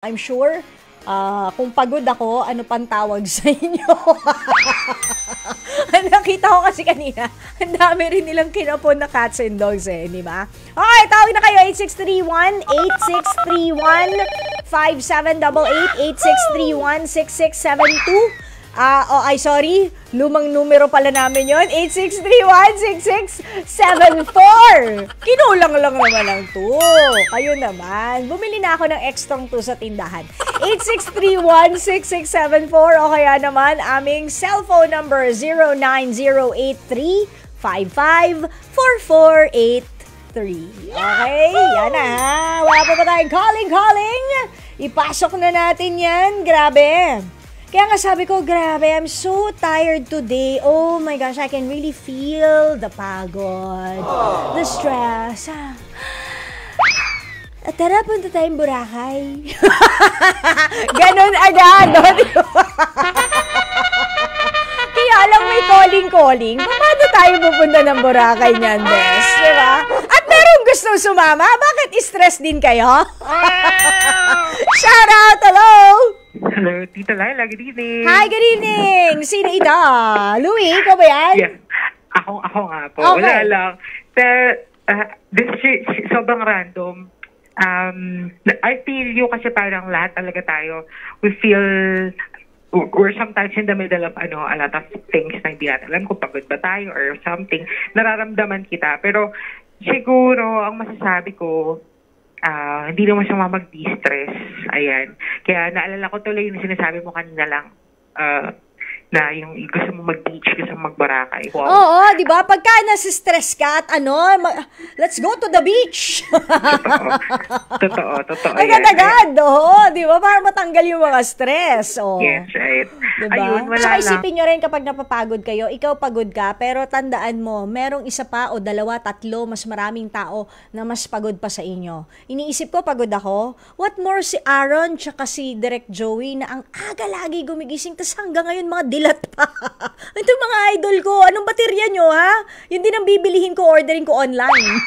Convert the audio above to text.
I'm sure, kung pagod ako, ano pang tawag sa inyo? Nakita ko kasi kanina, ang dami rin nilang kinapon na cats and dogs di ba? Okay, tawag na kayo, 8631-8631-5788, 8631-6672. Sorry, lumang numero pala namin yon, 8631-6674. Kinulang lang naman ang 2. Kayo naman. Bumili na ako ng extrang 2 sa tindahan. 8631-6674 o kaya naman aming cellphone number 09083-554483. Okay, yan na ha. Wala pa tayong calling. Ipasok na natin yan. Grabe. Kaya nga sabi ko, grabe, I'm so tired today. Oh my gosh, I can really feel the pagod, the stress. Tara, punta tayong Boracay. Ganon agad, no? Kaya lang may calling. Paano tayo pupunta ng Boracay niyan, Bes? Diba? At merong gusto sumama? Bakit stress din kayo? Shout out, hello! Hello, Tita Laila. Good evening. Hi, good evening. Sino ito? Louie, ikaw ba yan? Yes. Ako nga po. Okay. Wala lang. Sobrang random. I feel you kasi parang lahat talaga tayo. We feel, we're sometimes in the middle of a lot of things na hindi natin alam kung pagod ba tayo or something. Nararamdaman kita. Pero siguro, ang masasabi ko, hindi naman siya mag-de-stress. Ayan. Kaya naalala ko tuloy yung sinasabi mo kanina lang na yung gusto mo mag-beach, gusto mo mag-Boracay. Wow. Oo, di ba? Pagka nasa-stress ka at let's go to the beach. Totoo. Agad-agad, oo. Di ba? Para matanggal yung mga stress. Oh. Yes, right. Diba? Ayun, wala So, lang. isipin nyo rin kapag napapagod kayo, ikaw pagod ka, pero tandaan mo, merong isa pa o dalawa, tatlo, mas maraming tao na mas pagod pa sa inyo. Iniisip ko, pagod ako. What more si Aaron tsaka si Direk Joey na ang aga lagi gumigising, tas hanggang ngayon mga dilat pa. Ito mga idol ko, anong baterya nyo ha? Yun din ang bibilihin ko, ordering ko online.